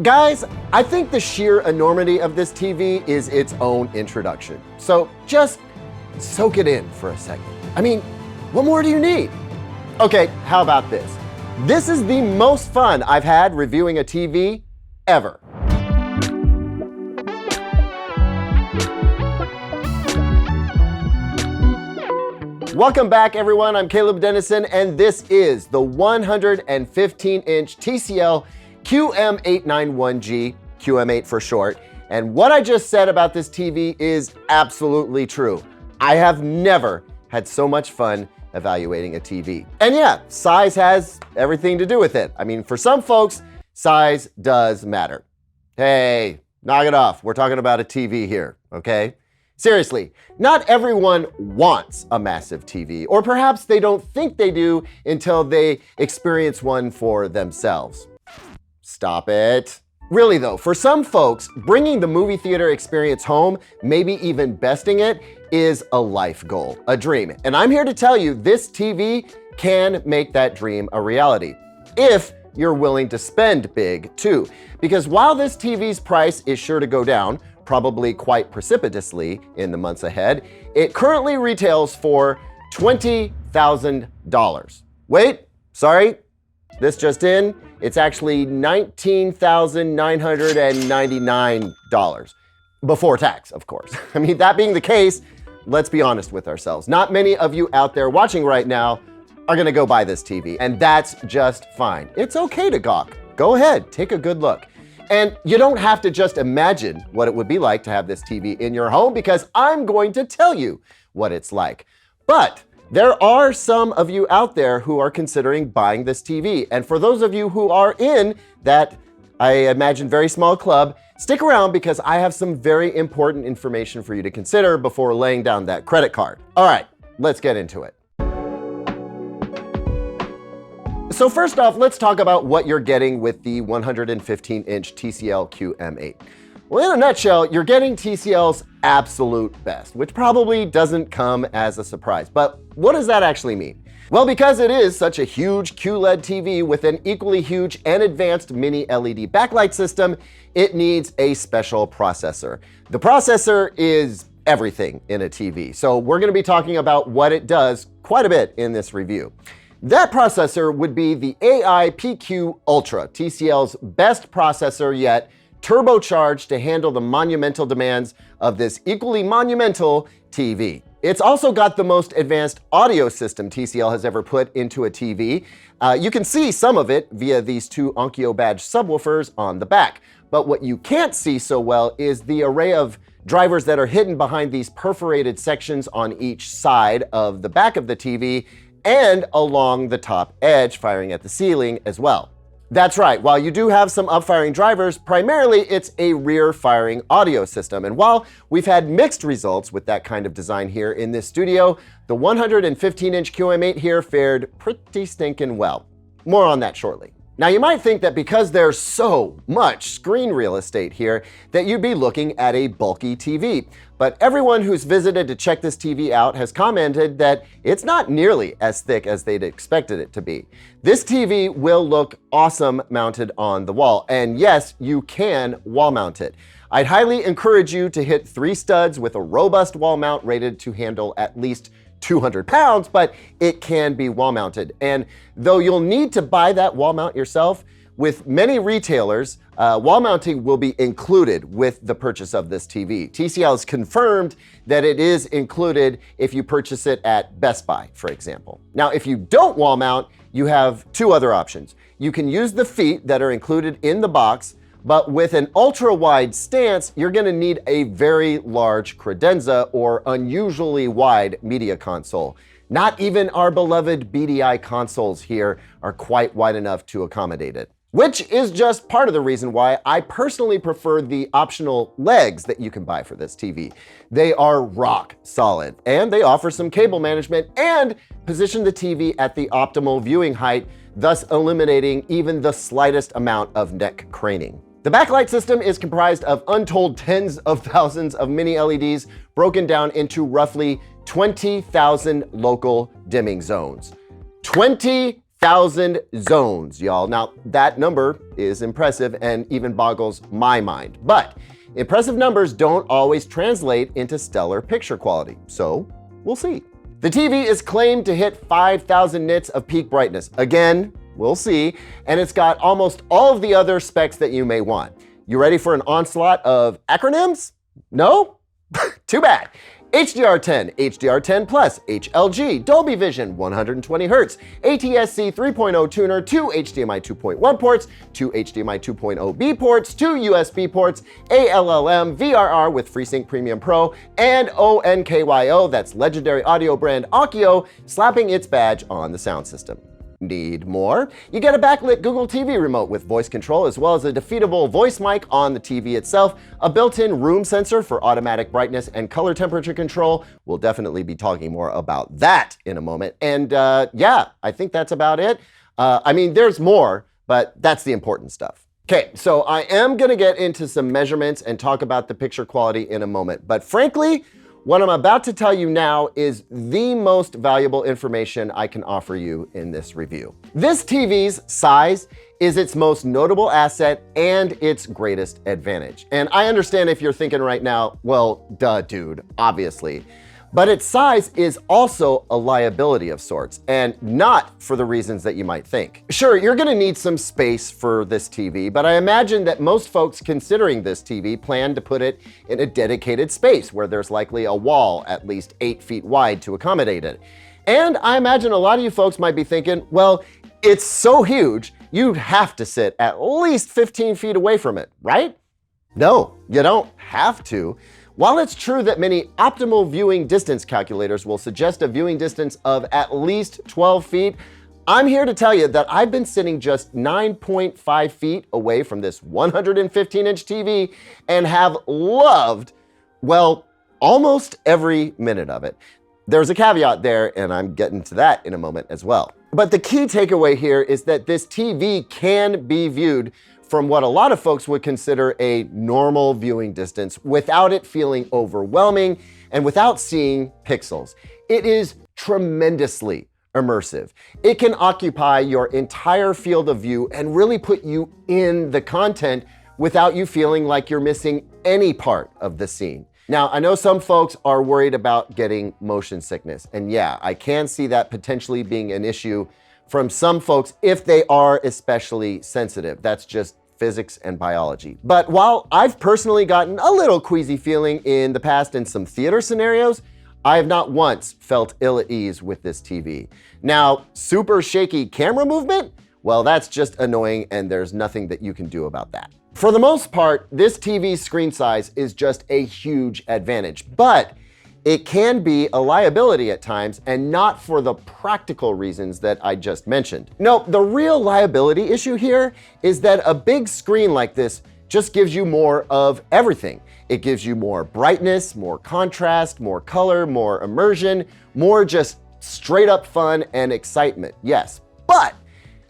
Guys, I think the sheer enormity of this TV is its own introduction. So just soak it in for a second. I mean, what more do you need? Okay, how about this? This is the most fun I've had reviewing a TV ever. Welcome back, everyone. I'm Caleb Dennison, and this is the 115-inch TCL QM891G, QM8 for short. And what I just said about this TV is absolutely true. I have never had so much fun evaluating a TV. And yeah, size has everything to do with it. I mean, for some folks, size does matter. Hey, knock it off. We're talking about a TV here, okay? Seriously, not everyone wants a massive TV, or perhaps they don't think they do until they experience one for themselves. Stop it. Really though, for some folks, bringing the movie theater experience home, maybe even besting it, is a life goal, a dream. And I'm here to tell you this TV can make that dream a reality, if you're willing to spend big too. Because while this TV's price is sure to go down, probably quite precipitously in the months ahead, it currently retails for $20,000. Wait, sorry, this just in, it's actually $19,999. Before tax, of course. I mean, that being the case, let's be honest with ourselves. Not many of you out there watching right now are gonna go buy this TV, and that's just fine. It's okay to gawk. Go ahead, take a good look. And you don't have to just imagine what it would be like to have this TV in your home, because I'm going to tell you what it's like. But there are some of you out there who are considering buying this TV. And for those of you who are in that, I imagine, very small club, stick around because I have some very important information for you to consider before laying down that credit card. All right, let's get into it. So first off, let's talk about what you're getting with the 115-inch TCL QM8. Well, in a nutshell, you're getting TCL's absolute best, which probably doesn't come as a surprise. But what does that actually mean? Well, because it is such a huge QLED TV with an equally huge and advanced mini LED backlight system, it needs a special processor. The processor is everything in a TV, so we're going to be talking about what it does quite a bit in this review. That processor would be the AI PQ Ultra, TCL's best processor yet, turbocharged to handle the monumental demands of this equally monumental TV. It's also got the most advanced audio system TCL has ever put into a TV. You can see some of it via these two Onkyo badge subwoofers on the back. But what you can't see so well is the array of drivers that are hidden behind these perforated sections on each side of the back of the TV and along the top edge, firing at the ceiling as well. That's right, while you do have some up-firing drivers, primarily it's a rear-firing audio system. And while we've had mixed results with that kind of design here in this studio, the 115-inch QM8 here fared pretty stinking well. More on that shortly. Now you might think that because there's so much screen real estate here that you'd be looking at a bulky TV. But everyone who's visited to check this TV out has commented that it's not nearly as thick as they'd expected it to be. This TV will look awesome mounted on the wall. And yes, you can wall mount it. I'd highly encourage you to hit 3 studs with a robust wall mount rated to handle at least 200 pounds, but it can be wall mounted. And though you'll need to buy that wall mount yourself, with many retailers, wall mounting will be included with the purchase of this TV. TCL has confirmed that it is included if you purchase it at Best Buy, for example. Now, if you don't wall mount, you have 2 other options. You can use the feet that are included in the box, but with an ultra-wide stance, you're gonna need a very large credenza or unusually wide media console. Not even our beloved BDI consoles here are quite wide enough to accommodate it. Which is just part of the reason why I personally prefer the optional legs that you can buy for this TV. They are rock solid, and they offer some cable management and position the TV at the optimal viewing height, thus eliminating even the slightest amount of neck craning. The backlight system is comprised of untold tens of thousands of mini LEDs broken down into roughly 20,000 local dimming zones. 20,000 5,000 zones, y'all. Now, that number is impressive and even boggles my mind. But impressive numbers don't always translate into stellar picture quality. So, we'll see. The TV is claimed to hit 5,000 nits of peak brightness. Again, we'll see. And it's got almost all of the other specs that you may want. You ready for an onslaught of acronyms? No? Too bad. HDR10, HDR10 Plus, HLG, Dolby Vision, 120 Hz, ATSC 3.0 tuner, 2 HDMI 2.1 ports, 2 HDMI 2.0B ports, 2 USB ports, ALLM, VRR with FreeSync Premium Pro, and ONKYO, that's legendary audio brand Onkyo, slapping its badge on the sound system. Need more? You get a backlit Google TV remote with voice control, as well as a defeatable voice mic on the TV itself, a built-in room sensor for automatic brightness and color temperature control. We'll definitely be talking more about that in a moment. And yeah, I think that's about it. I mean, there's more, but that's the important stuff. Okay, so I am gonna get into some measurements and talk about the picture quality in a moment, but frankly, what I'm about to tell you now is the most valuable information I can offer you in this review. This TV's size is its most notable asset and its greatest advantage. And I understand if you're thinking right now, well, duh, dude, obviously. But its size is also a liability of sorts, and not for the reasons that you might think. Sure, you're gonna need some space for this TV, but I imagine that most folks considering this TV plan to put it in a dedicated space where there's likely a wall at least 8 feet wide to accommodate it. And I imagine a lot of you folks might be thinking, well, it's so huge, you'd have to sit at least 15 feet away from it, right? No, you don't have to. While it's true that many optimal viewing distance calculators will suggest a viewing distance of at least 12 feet, I'm here to tell you that I've been sitting just 9.5 feet away from this 115-inch TV and have loved, well, almost every minute of it. There's a caveat there, and I'm getting to that in a moment as well. But the key takeaway here is that this TV can be viewed from what a lot of folks would consider a normal viewing distance without it feeling overwhelming and without seeing pixels. It is tremendously immersive. It can occupy your entire field of view and really put you in the content without you feeling like you're missing any part of the scene. Now, I know some folks are worried about getting motion sickness, and yeah, I can see that potentially being an issue from some folks if they are especially sensitive. That's just physics and biology. But while I've personally gotten a little queasy feeling in the past in some theater scenarios, I have not once felt ill at ease with this TV. Now, super shaky camera movement? Well, that's just annoying and there's nothing that you can do about that. For the most part, this TV's screen size is just a huge advantage, but it can be a liability at times, and not for the practical reasons that I just mentioned. No, the real liability issue here is that a big screen like this just gives you more of everything. It gives you more brightness, more contrast, more color, more immersion, more just straight up fun and excitement, yes. But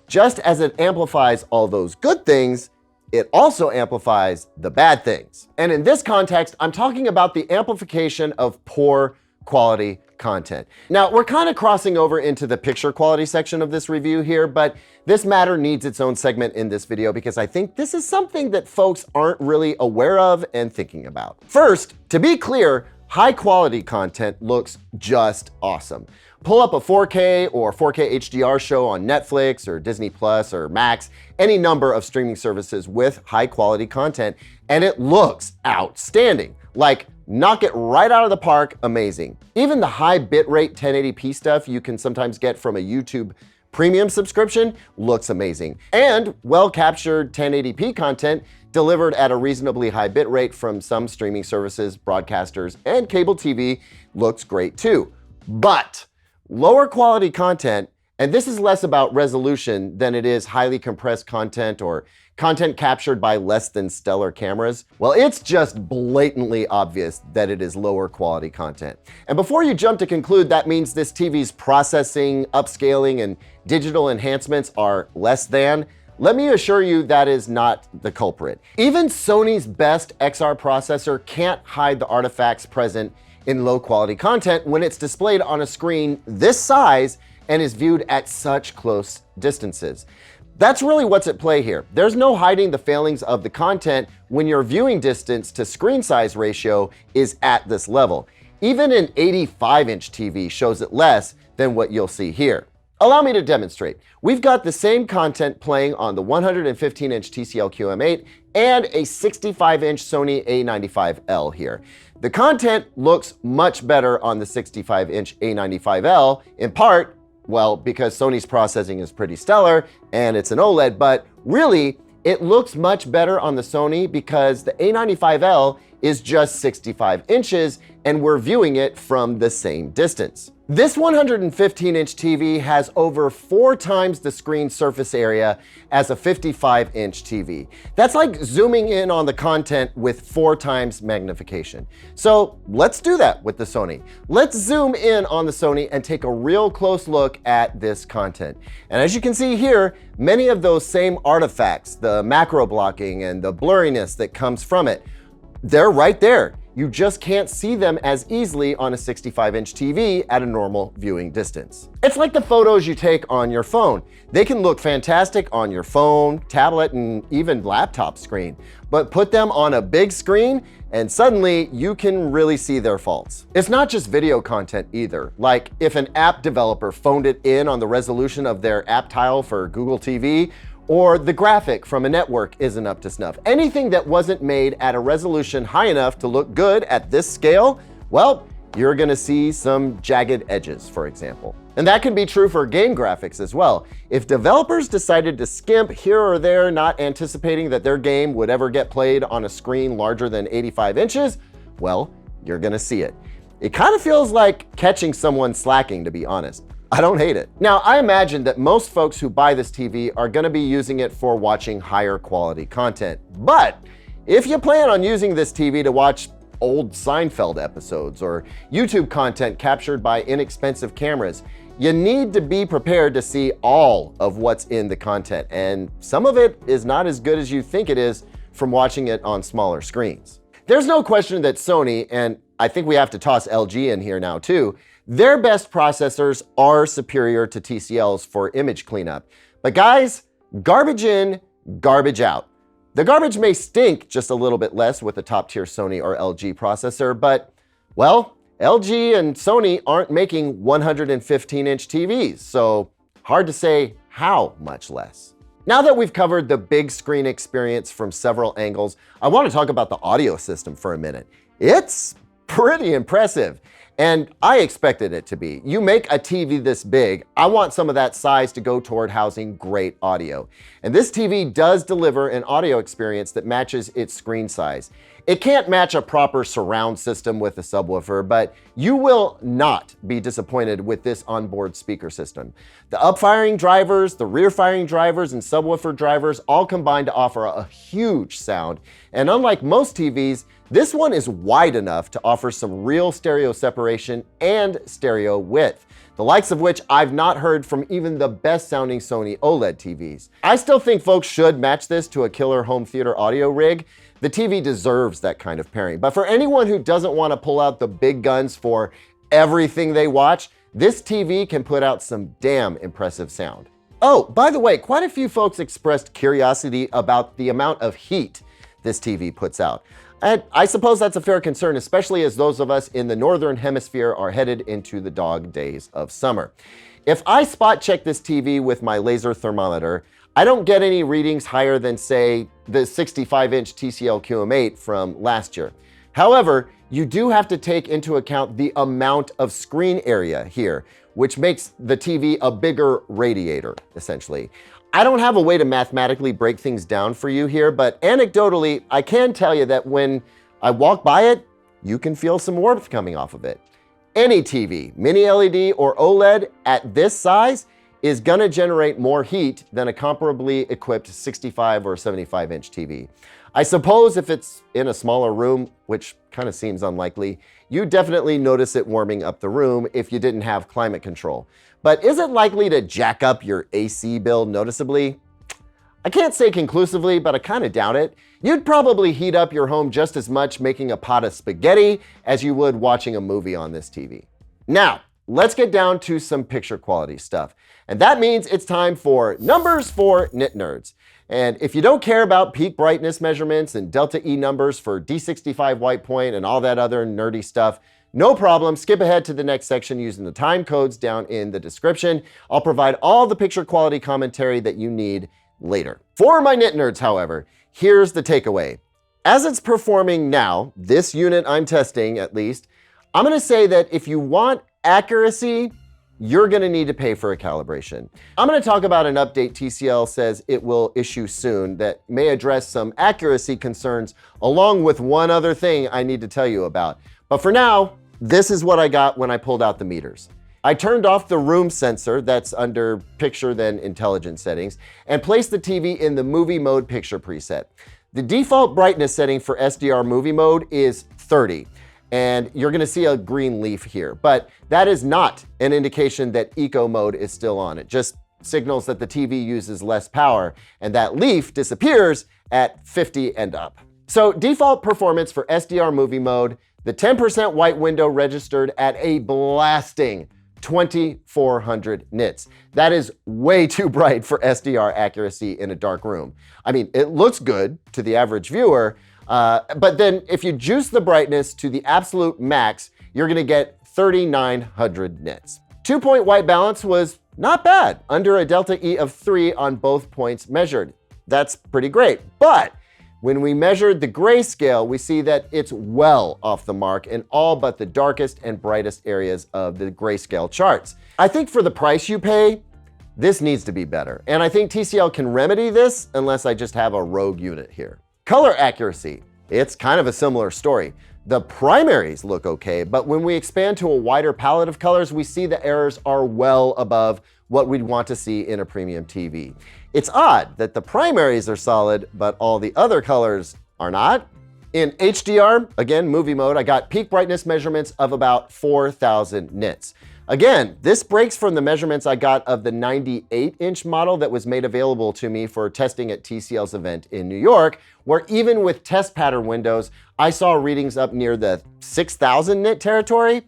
just as it amplifies all those good things, it also amplifies the bad things. And in this context, I'm talking about the amplification of poor quality content. Now, we're kind of crossing over into the picture quality section of this review here, but this matter needs its own segment in this video because I think this is something that folks aren't really aware of and thinking about. First, to be clear, high quality content looks just awesome. Pull up a 4K or 4K HDR show on Netflix or Disney Plus or Max, any number of streaming services with high quality content, and it looks outstanding. Like, knock it right out of the park, amazing. Even the high bitrate 1080p stuff you can sometimes get from a YouTube Premium subscription looks amazing. And well-captured 1080p content delivered at a reasonably high bitrate from some streaming services, broadcasters, and cable TV looks great too. But lower quality content, and this is less about resolution than it is highly compressed content or content captured by less than stellar cameras, well, it's just blatantly obvious that it is lower quality content. And before you jump to conclude that means this TV's processing, upscaling, and digital enhancements are less than, let me assure you that is not the culprit. Even Sony's best XR processor can't hide the artifacts present in low quality content when it's displayed on a screen this size and is viewed at such close distances. That's really what's at play here. There's no hiding the failings of the content when your viewing distance to screen size ratio is at this level. Even an 85-inch TV shows it less than what you'll see here. Allow me to demonstrate. We've got the same content playing on the 115-inch TCL QM8 and a 65-inch Sony A95L here. The content looks much better on the 65-inch A95L, in part, well, because Sony's processing is pretty stellar and it's an OLED, but really, it looks much better on the Sony because the A95L is just 65 inches and we're viewing it from the same distance. This 115-inch TV has over 4 times the screen surface area as a 55-inch TV. That's like zooming in on the content with 4 times magnification. So let's do that with the Sony. Let's zoom in on the Sony and take a real close look at this content. And as you can see here, many of those same artifacts, the macro blocking and the blurriness that comes from it, they're right there. You just can't see them as easily on a 65-inch TV at a normal viewing distance. It's like the photos you take on your phone. They can look fantastic on your phone, tablet, and even laptop screen, but put them on a big screen and suddenly you can really see their faults. It's not just video content either. Like if an app developer phoned it in on the resolution of their app tile for Google TV, or the graphic from a network isn't up to snuff. Anything that wasn't made at a resolution high enough to look good at this scale, well, you're gonna see some jagged edges, for example. And that can be true for game graphics as well. If developers decided to skimp here or there, not anticipating that their game would ever get played on a screen larger than 85 inches, well, you're gonna see it. It kind of feels like catching someone slacking, to be honest. I don't hate it. Now, I imagine that most folks who buy this TV are gonna be using it for watching higher quality content. But if you plan on using this TV to watch old Seinfeld episodes or YouTube content captured by inexpensive cameras, you need to be prepared to see all of what's in the content. And some of it is not as good as you think it is from watching it on smaller screens. There's no question that Sony, and I think we have to toss LG in here now too, their best processors are superior to TCL's for image cleanup. But guys, garbage in, garbage out. The garbage may stink just a little bit less with a top-tier Sony or LG processor, but, well, LG and Sony aren't making 115-inch TVs, so hard to say how much less. Now that we've covered the big screen experience from several angles, I want to talk about the audio system for a minute. It's pretty impressive. And I expected it to be. You make a TV this big, I want some of that size to go toward housing great audio. And this TV does deliver an audio experience that matches its screen size. It can't match a proper surround system with a subwoofer, but you will not be disappointed with this onboard speaker system. The up-firing drivers, the rear-firing drivers, and subwoofer drivers all combine to offer a huge sound. And unlike most TVs, this one is wide enough to offer some real stereo separation and stereo width, the likes of which I've not heard from even the best sounding Sony OLED TVs. I still think folks should match this to a killer home theater audio rig. The TV deserves that kind of pairing. But for anyone who doesn't want to pull out the big guns for everything they watch, this TV can put out some damn impressive sound. Oh, by the way, quite a few folks expressed curiosity about the amount of heat this TV puts out. And I suppose that's a fair concern, especially as those of us in the Northern Hemisphere are headed into the dog days of summer. If I spot check this TV with my laser thermometer, I don't get any readings higher than, say, the 65-inch TCL QM8 from last year. However, you do have to take into account the amount of screen area here, which makes the TV a bigger radiator, essentially. I don't have a way to mathematically break things down for you here, but anecdotally, I can tell you that when I walk by it, you can feel some warmth coming off of it. Any TV, mini LED or OLED at this size is gonna generate more heat than a comparably equipped 65 or 75-inch TV. I suppose if it's in a smaller room, which kind of seems unlikely, you definitely notice it warming up the room if you didn't have climate control. But is it likely to jack up your AC bill noticeably? I can't say conclusively, but I kind of doubt it. You'd probably heat up your home just as much making a pot of spaghetti as you would watching a movie on this TV. Now, let's get down to some picture quality stuff. And that means it's time for numbers for nit nerds. And if you don't care about peak brightness measurements and delta E numbers for D65 white point and all that other nerdy stuff, no problem, skip ahead to the next section using the time codes down in the description. I'll provide all the picture quality commentary that you need later. For my nit nerds, however, here's the takeaway. As it's performing now, this unit I'm testing at least, I'm gonna say that if you want accuracy, you're gonna need to pay for a calibration. I'm gonna talk about an update TCL says it will issue soon that may address some accuracy concerns along with one other thing I need to tell you about. But for now, this is what I got when I pulled out the meters. I turned off the room sensor that's under picture then intelligence settings and placed the TV in the movie mode picture preset. The default brightness setting for SDR movie mode is 30. And you're gonna see a green leaf here, but that is not an indication that eco mode is still on. It just signals that the TV uses less power, and that leaf disappears at 50 and up. So default performance for SDR movie mode, the 10% white window registered at a blasting 2400 nits. That is way too bright for SDR accuracy in a dark room. I mean, it looks good to the average viewer, but then if you juice the brightness to the absolute max, you're gonna get 3900 nits. 2-point white balance was not bad, under a delta E of 3 on both points measured. That's pretty great, but when we measured the grayscale, we see that it's well off the mark in all but the darkest and brightest areas of the grayscale charts. I think for the price you pay, this needs to be better. And I think TCL can remedy this unless I just have a rogue unit here. Color accuracy, it's kind of a similar story. The primaries look okay, but when we expand to a wider palette of colors, we see the errors are well above what we'd want to see in a premium TV. It's odd that the primaries are solid, but all the other colors are not. In HDR, again, movie mode, I got peak brightness measurements of about 4000 nits. Again, this breaks from the measurements I got of the 98-inch model that was made available to me for testing at TCL's event in New York, where even with test pattern windows, I saw readings up near the 6000 nit territory.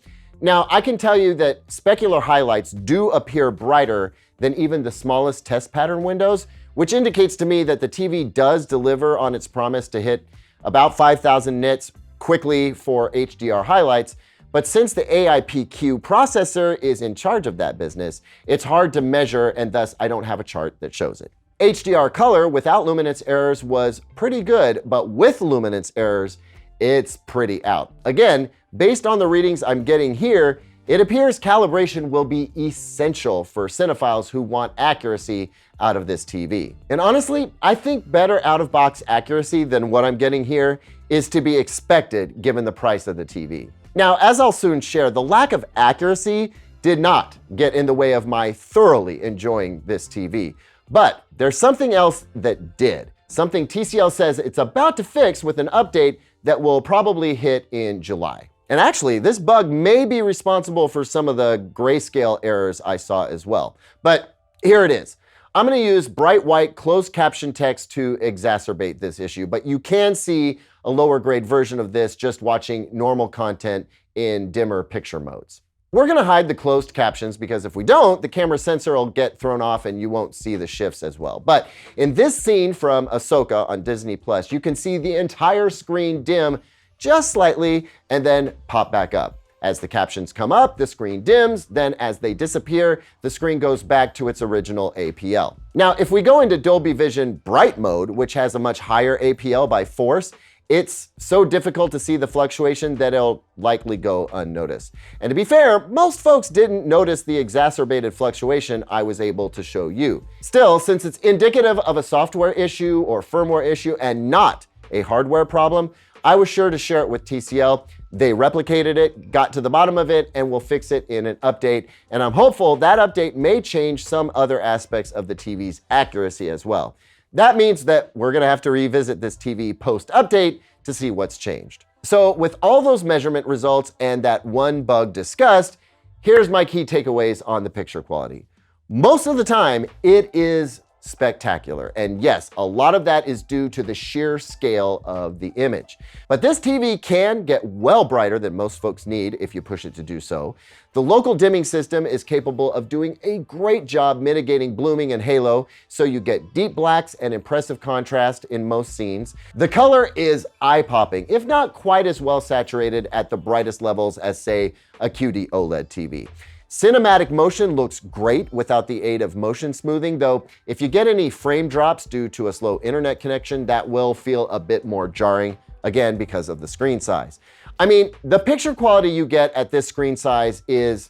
Now, I can tell you that specular highlights do appear brighter than even the smallest test pattern windows, which indicates to me that the TV does deliver on its promise to hit about 5000 nits quickly for HDR highlights. But since the AIPQ processor is in charge of that business, it's hard to measure, and thus I don't have a chart that shows it. HDR color without luminance errors was pretty good, but with luminance errors, it's pretty out. Again, based on the readings I'm getting here, it appears calibration will be essential for cinephiles who want accuracy out of this TV. And honestly, I think better out-of-box accuracy than what I'm getting here is to be expected given the price of the TV. Now, as I'll soon share, the lack of accuracy did not get in the way of my thoroughly enjoying this TV. But there's something else that did, something TCL says it's about to fix with an update that will probably hit in July. And actually, this bug may be responsible for some of the grayscale errors I saw as well. But here it is. I'm gonna use bright white closed caption text to exacerbate this issue, but you can see a lower grade version of this just watching normal content in dimmer picture modes. We're gonna hide the closed captions because if we don't, the camera sensor will get thrown off and you won't see the shifts as well. But in this scene from Ahsoka on Disney+, you can see the entire screen dim just slightly and then pop back up. As the captions come up, the screen dims, then as they disappear, the screen goes back to its original APL. Now, if we go into Dolby Vision Bright mode, which has a much higher APL by force, it's so difficult to see the fluctuation that it'll likely go unnoticed. And to be fair, most folks didn't notice the exacerbated fluctuation I was able to show you. Still, since it's indicative of a software issue or firmware issue and not a hardware problem, I was sure to share it with TCL. They replicated it, got to the bottom of it, and will fix it in an update. And I'm hopeful that update may change some other aspects of the TV's accuracy as well. That means that we're gonna have to revisit this TV post-update to see what's changed. So with all those measurement results and that one bug discussed, here's my key takeaways on the picture quality. Most of the time, it is spectacular. And yes, a lot of that is due to the sheer scale of the image. But this TV can get well brighter than most folks need if you push it to do so. The local dimming system is capable of doing a great job mitigating blooming and halo, so you get deep blacks and impressive contrast in most scenes. The color is eye-popping, if not quite as well saturated at the brightest levels as, say, a QD OLED TV. Cinematic motion looks great without the aid of motion smoothing, though if you get any frame drops due to a slow internet connection, that will feel a bit more jarring, again, because of the screen size. I mean, the picture quality you get at this screen size is,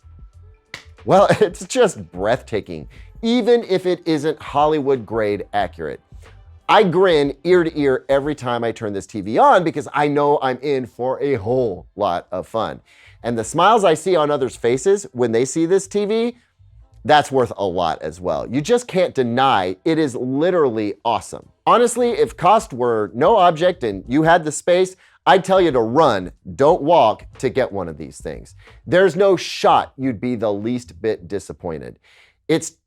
well, it's just breathtaking, even if it isn't Hollywood grade accurate. I grin ear to ear every time I turn this TV on because I know I'm in for a whole lot of fun. And the smiles I see on others' faces when they see this TV, that's worth a lot as well. You just can't deny it is literally awesome. Honestly, if cost were no object and you had the space, I'd tell you to run, don't walk, to get one of these things. There's no shot you'd be the least bit disappointed. This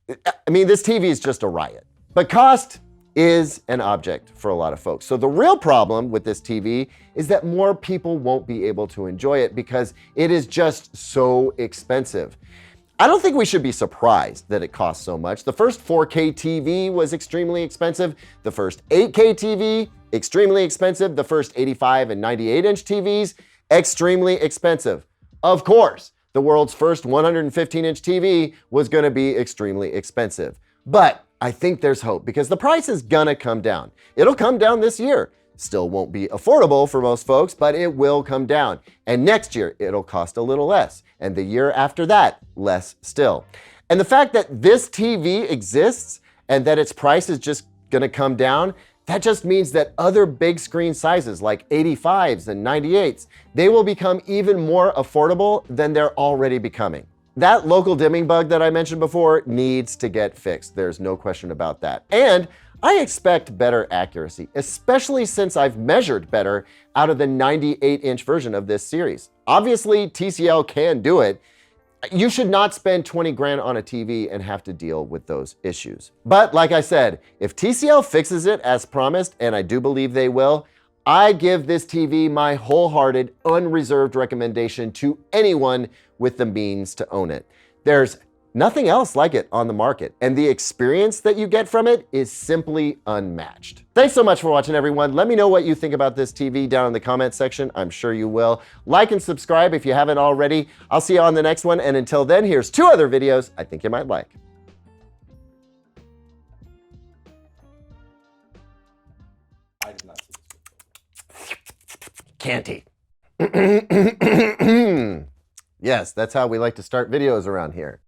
TV is just a riot. But cost is an object for a lot of folks. So the real problem with this TV is that more people won't be able to enjoy it because it is just so expensive. I don't think we should be surprised that it costs so much. The first 4K TV was extremely expensive. The first 8K TV, extremely expensive. The first 85 and 98-inch TVs, extremely expensive. Of course, the world's first 115-inch TV was gonna be extremely expensive. But I think there's hope because the price is gonna come down. It'll come down this year. Still won't be affordable for most folks, but it will come down. And next year, it'll cost a little less. And the year after that, less still. And the fact that this TV exists and that its price is just gonna come down, that just means that other big screen sizes like 85s and 98s, they will become even more affordable than they're already becoming. That local dimming bug that I mentioned before needs to get fixed. There's no question about that. And I expect better accuracy, especially since I've measured better out of the 98-inch version of this series. Obviously, TCL can do it. You should not spend 20 grand on a TV and have to deal with those issues. But like I said, if TCL fixes it as promised, and I do believe they will, I give this TV my wholehearted, unreserved recommendation to anyone with the means to own it. There's nothing else like it on the market, and the experience that you get from it is simply unmatched. Thanks so much for watching, everyone. Let me know what you think about this TV down in the comments section. I'm sure you will. Like and subscribe if you haven't already. I'll see you on the next one, and until then, here's 2 other videos I think you might like. I did not see this. Canty. Yes, that's how we like to start videos around here.